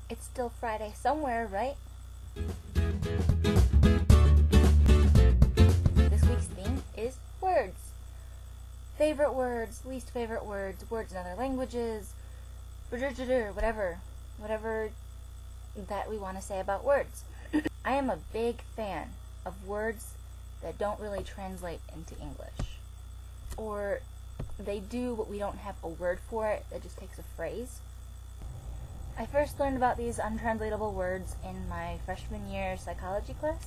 It's still Friday somewhere, right? This week's theme is words. Favorite words, least favorite words, words in other languages, whatever that we want to say about words. I am a big fan of words that don't really translate into English. Or they do, but we don't have a word for it, that just takes a phrase. I first learned about these untranslatable words in my freshman year psychology class,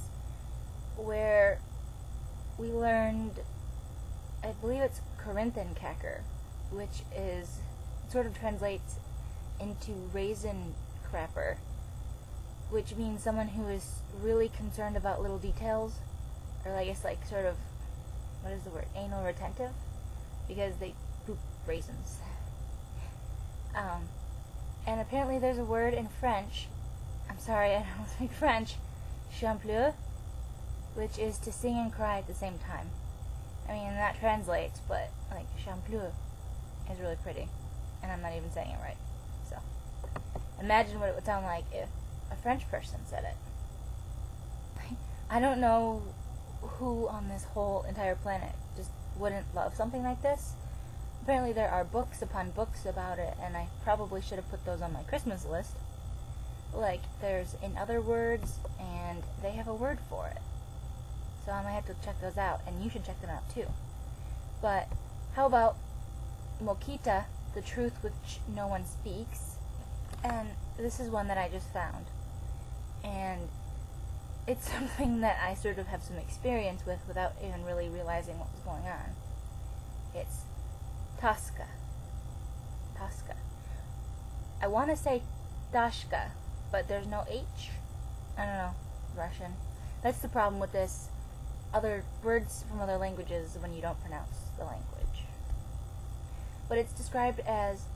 where we learned, I believe it's Korinthenkacker, which is, sort of translates into raisin crapper, which means someone who is really concerned about little details, or I guess like sort of, what is the word, anal retentive, because they poop raisins. And apparently there's a word in French, I'm sorry, I don't speak French, chanpleur, which is to sing and cry at the same time. I mean, that translates, but, like, chanpleur is really pretty, and I'm not even saying it right, so. Imagine what it would sound like if a French person said it. I don't know who on this whole entire planet just wouldn't love something like this. Apparently there are books upon books about it, and I probably should have put those on my Christmas list. Like, there's In Other Words, and they have a word for it. So I might have to check those out, and you should check them out too. But how about Mokita, the truth which no one speaks? And this is one that I just found. And it's something that I sort of have some experience with without even really realizing what was going on. It's Tosca. Tosca. I want to say Dashka, but there's no H. I don't know. Russian. That's the problem with this. Other words from other languages when you don't pronounce the language. But it's described as,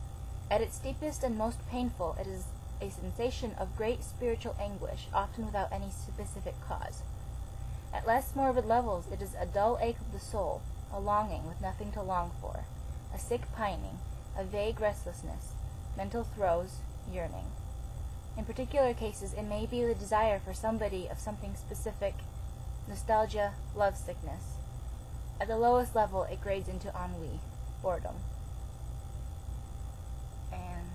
at its deepest and most painful, it is a sensation of great spiritual anguish, often without any specific cause. At less morbid levels, it is a dull ache of the soul, a longing with nothing to long for, a sick pining, a vague restlessness, mental throes, yearning. In particular cases, it may be the desire for somebody of something specific, nostalgia, lovesickness. At the lowest level, it grades into ennui, boredom. And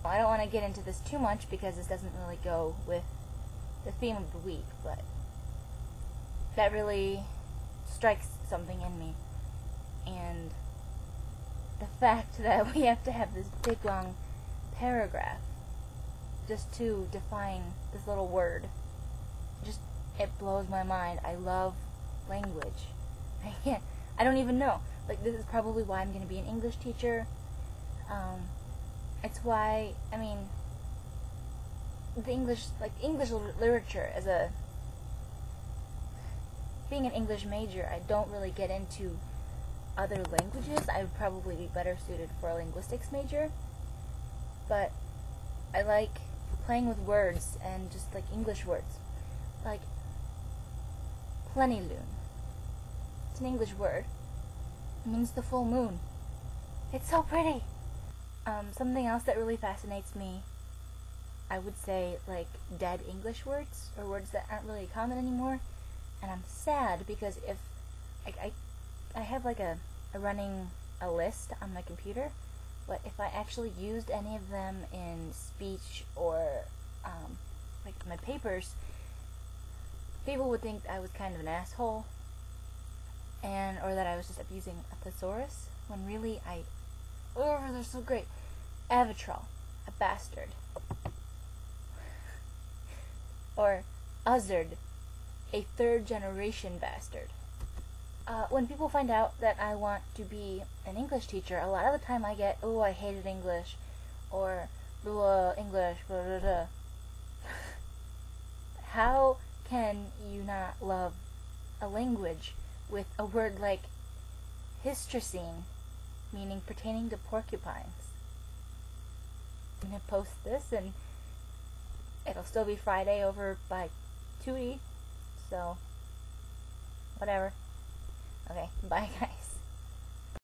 I don't want to get into this too much because this doesn't really go with the theme of the week, but that really strikes something in me. And the fact that we have to have this big long paragraph just to define this little word, it blows my mind. I love language. I don't even know. Like, this is probably why I'm going to be an English teacher. It's why, I mean, the English literature as being an English major, I don't really get into other languages. I would probably be better suited for a linguistics major. But I like playing with words and just like English words. Like plenilune. It's an English word. It means the full moon. It's so pretty. Something else that really fascinates me, I would say, like dead English words, or words that aren't really common anymore. And I'm sad because if I have like a running list on my computer, but if I actually used any of them in speech or like my papers, people would think I was kind of an asshole, or that I was just abusing a thesaurus, when really they're so great. Avitrol, a bastard. Or Uzzard, a third-generation bastard. When people find out that I want to be an English teacher, a lot of the time I get, oh, I hated English, or, English, blah, blah, blah. How can you not love a language with a word like hystricine, meaning pertaining to porcupines? I'm going to post this, and it'll still be Friday over by Tootie, so whatever. Okay, bye guys.